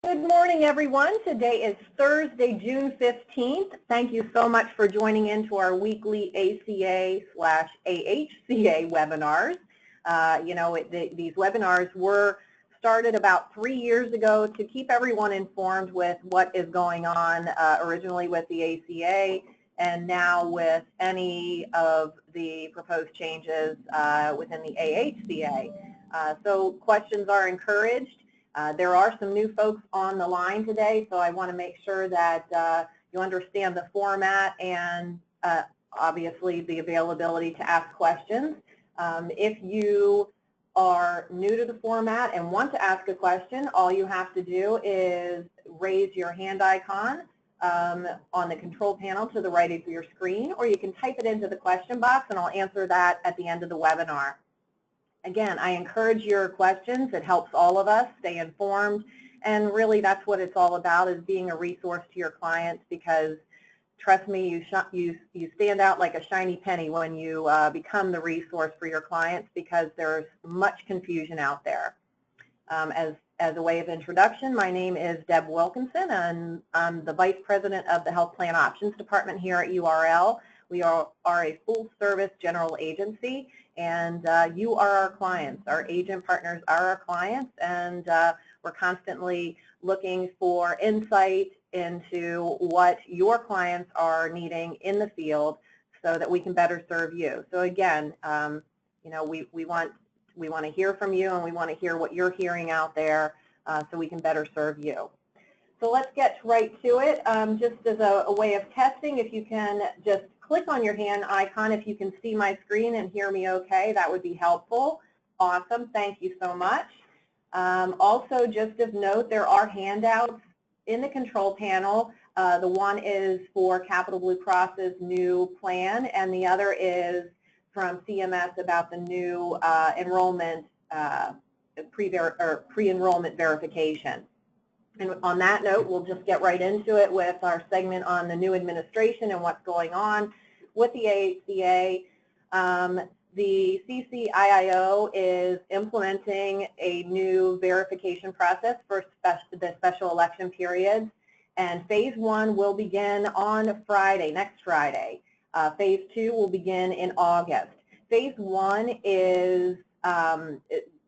Good morning, everyone. Today is Thursday, June 15th. Thank you so much for joining into our weekly ACA/AHCA webinars. These webinars were started about 3 years ago to keep everyone informed with what is going on, originally with the ACA and now with any of the proposed changes within the AHCA. So questions are encouraged. There are some new folks on the line today, so I want to make sure that you understand the format and obviously the availability to ask questions. If you are new to the format and want to ask a question, all you have to do is raise your hand icon on the control panel to the right of your screen, or you can type it into the question box and I'll answer that at the end of the webinar. Again, I encourage your questions. It helps all of us stay informed, and really that's what it's all about, is being a resource to your clients, because trust me, you stand out like a shiny penny when you become the resource for your clients, because there's much confusion out there. As a way of introduction, my name is Deb Wilkinson, and I'm the Vice President of the Health Plan Options Department here at URL. We are a full-service general agency, and you are our clients. Our agent partners are our clients, and we're constantly looking for insight into what your clients are needing in the field so that we can better serve you. So again, we want to hear from you, and we want to hear what you're hearing out there so we can better serve you. So let's get right to it. Just as a way of testing, if you can just click on your hand icon if you can see my screen and hear me okay, that would be helpful. Awesome, thank you so much. Also, just of note, there are handouts in the control panel. The one is for Capital Blue Cross's new plan, and the other is from CMS about the new enrollment, pre-enrollment verification. And on that note, we'll just get right into it with our segment on the new administration and what's going on with the AHCA. The CCIIO is implementing a new verification process for the special election periods, and Phase 1 will begin on Friday, next Friday. Phase 2 will begin in August. Phase 1 is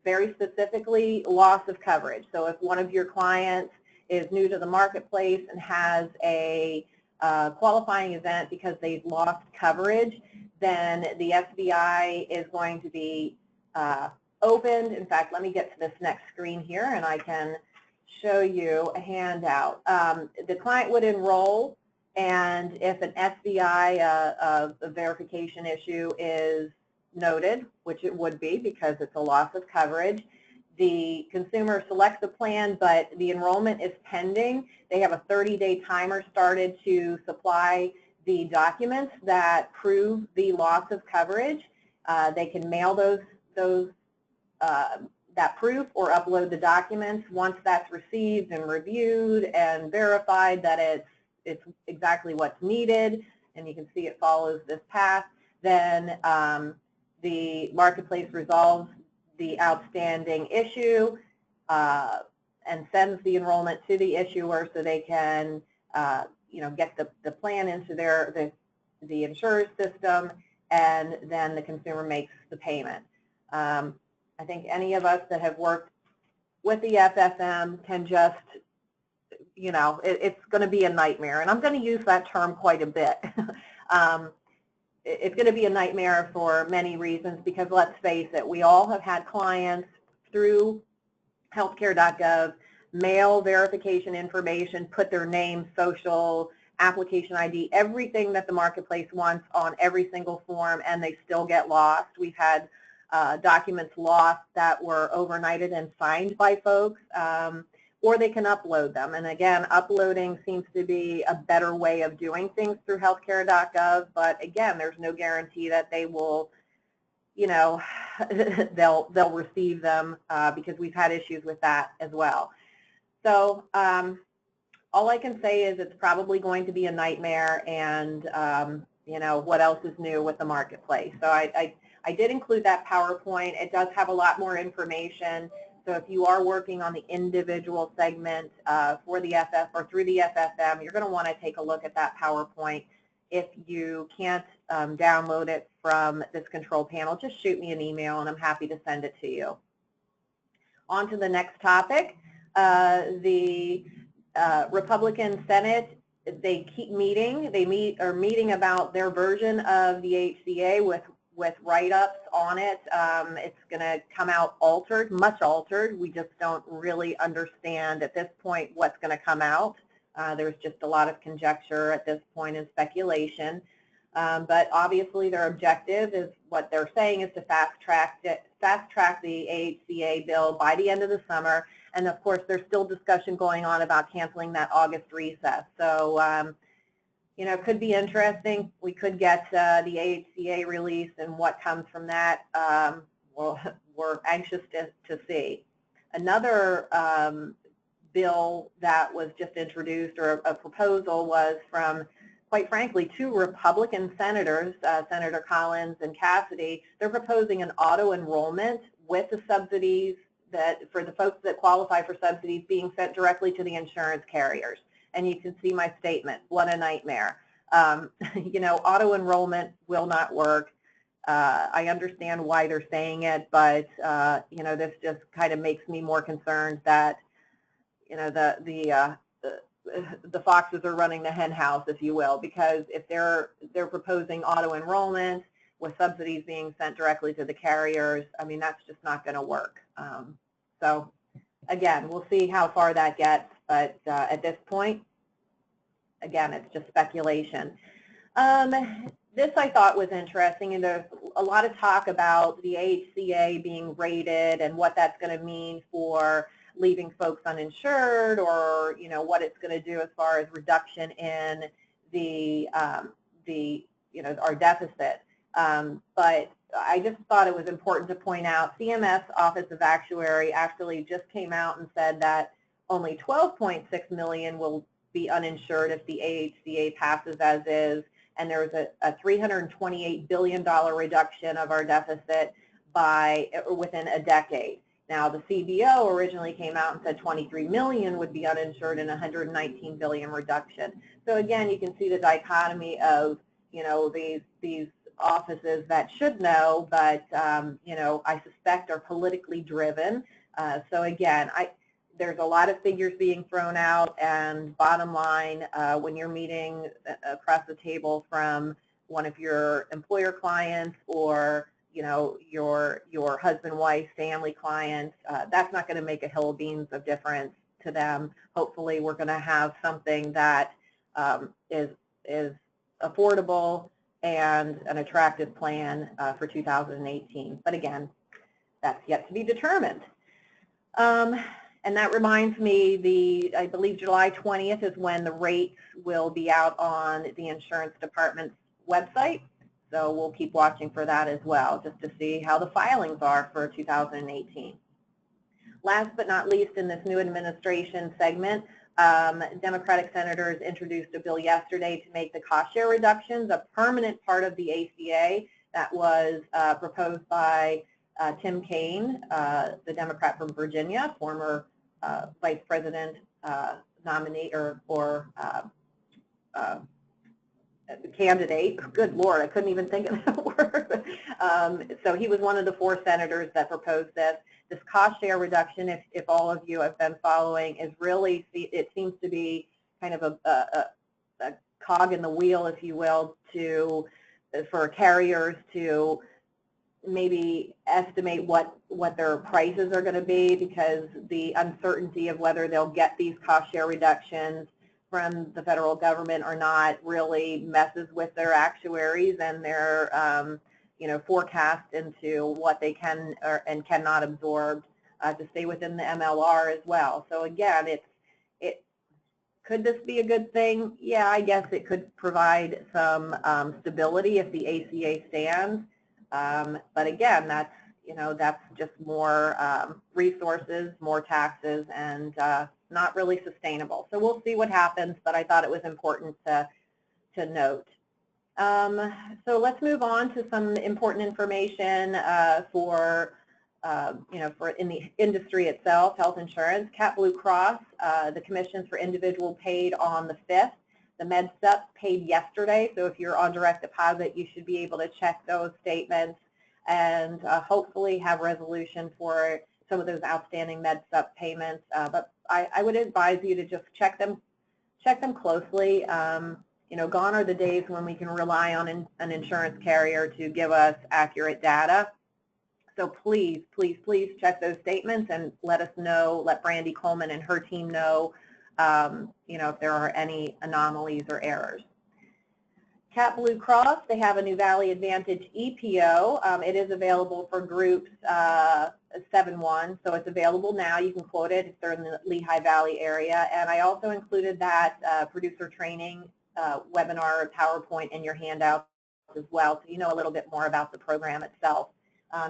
very specifically loss of coverage. So if one of your clients is new to the marketplace and has a qualifying event because they've lost coverage, then the SBI is going to be opened. In fact, let me get to this next screen here and I can show you a handout. The client would enroll, and if an SBI a verification issue is noted, which it would be because it's a loss of coverage, the consumer selects the plan, but the enrollment is pending. They have a 30-day timer started to supply the documents that prove the loss of coverage. They can mail that proof or upload the documents. Once that's received and reviewed and verified that it's exactly what's needed, and you can see it follows this path, then the marketplace resolves the outstanding issue and sends the enrollment to the issuer so they can get the plan into the insurer's system, and then the consumer makes the payment. I think any of us that have worked with the FFM can just, it's going to be a nightmare, and I'm going to use that term quite a bit. It's going to be a nightmare for many reasons, because let's face it, we all have had clients through healthcare.gov mail verification information, put their name, social, application ID, everything that the marketplace wants on every single form, and they still get lost. We've had documents lost that were overnighted and signed by folks, or they can upload them. And again, uploading seems to be a better way of doing things through healthcare.gov, but again, there's no guarantee that they will, they'll receive them, because we've had issues with that as well. So all I can say is it's probably going to be a nightmare, and what else is new with the marketplace. So I did include that PowerPoint. It does have a lot more information. So if you are working on the individual segment for the FF or through the FFM, you're going to want to take a look at that PowerPoint. If you can't download it from this control panel, just shoot me an email and I'm happy to send it to you. On to the next topic. The Republican Senate, they keep meeting. They are meeting about their version of the AHCA with write-ups on it. It's going to come out altered, much altered. We just don't really understand at this point what's going to come out. There's just a lot of conjecture at this point and speculation. But obviously their objective is, what they're saying is to fast-track the AHCA bill by the end of the summer. And of course, there's still discussion going on about canceling that August recess. So, you know, it could be interesting. We could get the AHCA release, and what comes from that, well, we're anxious to see. Another bill that was just introduced, or a proposal, was from, quite frankly, two Republican senators, Senator Collins and Cassidy. They're proposing an auto enrollment with the subsidies that, for the folks that qualify for subsidies, being sent directly to the insurance carriers. And you can see my statement, what a nightmare. You know, auto enrollment will not work. I understand why they're saying it, but you know, this just kind of makes me more concerned that, you know, the foxes are running the hen house, if you will, because if they're proposing auto enrollment with subsidies being sent directly to the carriers, I mean, that's just not going to work. So again, we'll see how far that gets, but at this point, again, it's just speculation. This I thought was interesting, and there's a lot of talk about the AHCA being rated and what that's going to mean for leaving folks uninsured, or, you know, what it's going to do as far as reduction in the you know, our deficit. But I just thought it was important to point out, CMS Office of Actuary actually just came out and said that only 12.6 million will be uninsured if the AHCA passes as is, and there's a $328 billion reduction of our deficit within a decade. Now, the CBO originally came out and said 23 million would be uninsured and 119 billion reduction. So again, you can see the dichotomy of, you know, these offices that should know, but you know, I suspect are politically driven. So again, there's a lot of figures being thrown out, and bottom line, when you're meeting across the table from one of your employer clients, or, you know, your husband, wife, family clients, that's not going to make a hill of beans of difference to them. Hopefully, we're going to have something that is affordable and an attractive plan for 2018. But again, that's yet to be determined. And that reminds me, I believe July 20th is when the rates will be out on the insurance department's website. So we'll keep watching for that as well, just to see how the filings are for 2018. Last but not least, in this new administration segment, Democratic senators introduced a bill yesterday to make the cost share reductions a permanent part of the ACA. That was proposed by Tim Kaine, the Democrat from Virginia, former vice president nominee or candidate. Good Lord, I couldn't even think of that word. So he was one of the 4 senators that proposed this. This cost share reduction, if all of you have been following, is really, it seems to be kind of a cog in the wheel, if you will, for carriers to maybe estimate what their prices are going to be, because the uncertainty of whether they'll get these cost share reductions from the federal government or not really messes with their actuaries and their you know, forecast into what they can and cannot absorb to stay within the MLR as well. So again, could this be a good thing? Yeah, I guess it could provide some stability if the ACA stands. But again, that's, you know, that's just more resources, more taxes, and not really sustainable. So we'll see what happens, but I thought it was important to note. So let's move on to some important information for for in the industry itself, health insurance. Cap Blue Cross, the commissions for individual paid on the 5th. The Med Supps paid yesterday, so if you're on direct deposit, you should be able to check those statements and hopefully have resolution for some of those outstanding Med Supps payments. But I would advise you to just check them closely. Gone are the days when we can rely on an insurance carrier to give us accurate data. So please, please, please check those statements and let us know, let Brandy Coleman and her team know, if there are any anomalies or errors. Cap Blue Cross, they have a new Valley Advantage EPO. It is available for groups 7-1, so it's available now. You can quote it if they're in the Lehigh Valley area. And I also included that producer training webinar PowerPoint in your handouts as well, so you know a little bit more about the program itself.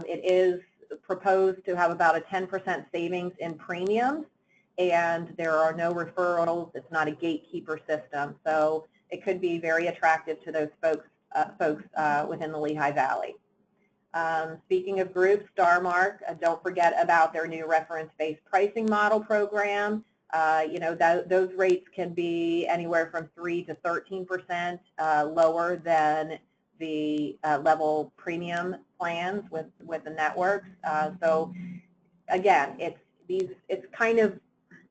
It is proposed to have about a 10% savings in premiums, and there are no referrals. It's not a gatekeeper system, so it could be very attractive to those folks within the Lehigh Valley. Speaking of groups, Starmark, don't forget about their new reference-based pricing model program. Those rates can be anywhere from 3 to 13% lower than the level premium plans with the networks. So again, it's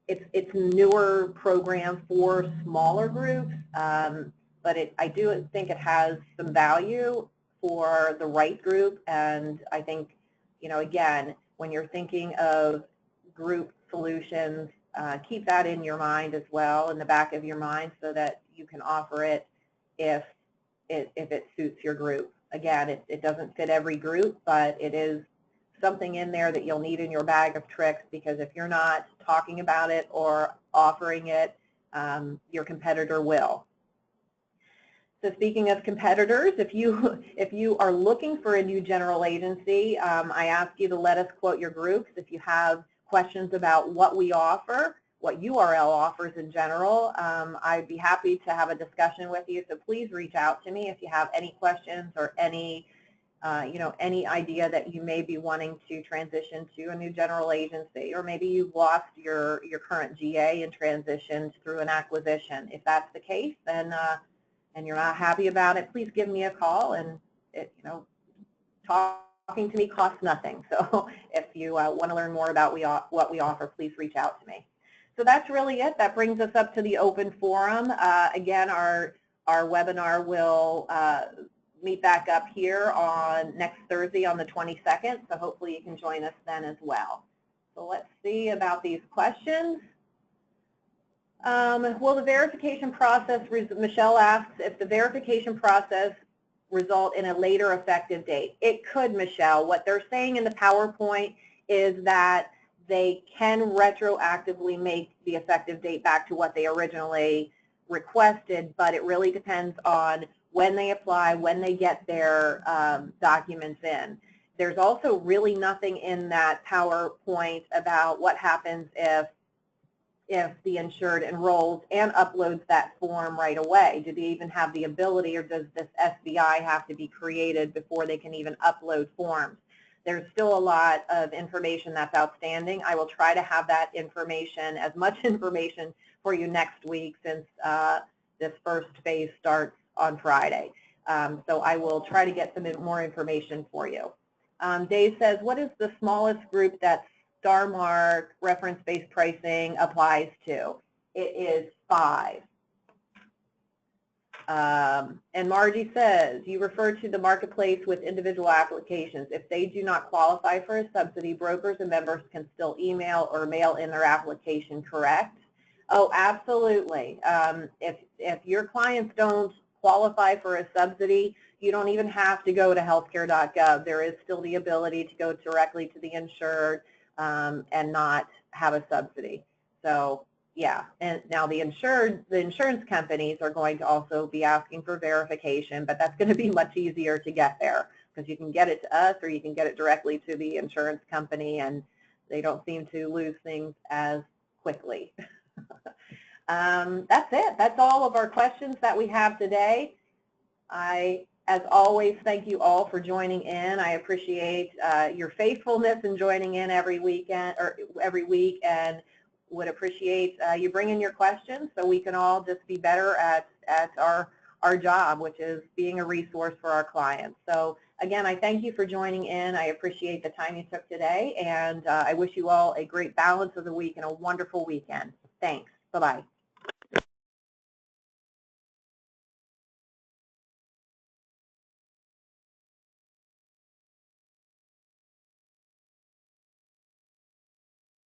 a newer program for smaller groups, but I do think it has some value for the right group. And I think, again, when you're thinking of group solutions, keep that in your mind as well, in the back of your mind, so that you can offer it if it suits your group. Again, it doesn't fit every group, but it is something in there that you'll need in your bag of tricks, because if you're not talking about it or offering it, your competitor will. So speaking of competitors, if you are looking for a new general agency, I ask you to let us quote your groups. If you have questions about what we offer, what URL offers in general, I'd be happy to have a discussion with you. So please reach out to me if you have any questions or any idea that you may be wanting to transition to a new general agency, or maybe you've lost your current GA and transitioned through an acquisition. If that's the case, then and you're not happy about it, please give me a call. And talking to me costs nothing. So if you want to learn more about what we offer, please reach out to me. So that's really it. That brings us up to the open forum. Again, our webinar will meet back up here on next Thursday on the 22nd. So hopefully you can join us then as well. So let's see about these questions. Will the verification process, Michelle asks, if the verification process result in a later effective date? It could, Michelle. What they're saying in the PowerPoint is that they can retroactively make the effective date back to what they originally requested, but it really depends on when they apply, when they get their documents in. There's also really nothing in that PowerPoint about what happens if the insured enrolls and uploads that form right away. Do they even have the ability, or does this SVI have to be created before they can even upload forms? There's still a lot of information that's outstanding. I will try to have that information, as much information for you next week, since this first phase starts on Friday. So I will try to get some more information for you. Dave says, what is the smallest group that Starmark reference-based pricing applies to? It is 5. And Margie says, you refer to the marketplace with individual applications. If they do not qualify for a subsidy, brokers and members can still email or mail in their application, correct? Oh, absolutely. If your clients don't qualify for a subsidy, you don't even have to go to healthcare.gov. There is still the ability to go directly to the insured and not have a subsidy. So yeah, and now the insurance companies are going to also be asking for verification, but that's going to be much easier to get there, because you can get it to us or you can get it directly to the insurance company, and they don't seem to lose things as quickly. That's it. That's all of our questions that we have today. I As always, thank you all for joining in. I appreciate your faithfulness in joining in every weekend or every week, and would appreciate you bringing your questions so we can all just be better at our job, which is being a resource for our clients. So again, I thank you for joining in. I appreciate the time you took today, and I wish you all a great balance of the week and a wonderful weekend. Thanks. Bye-bye.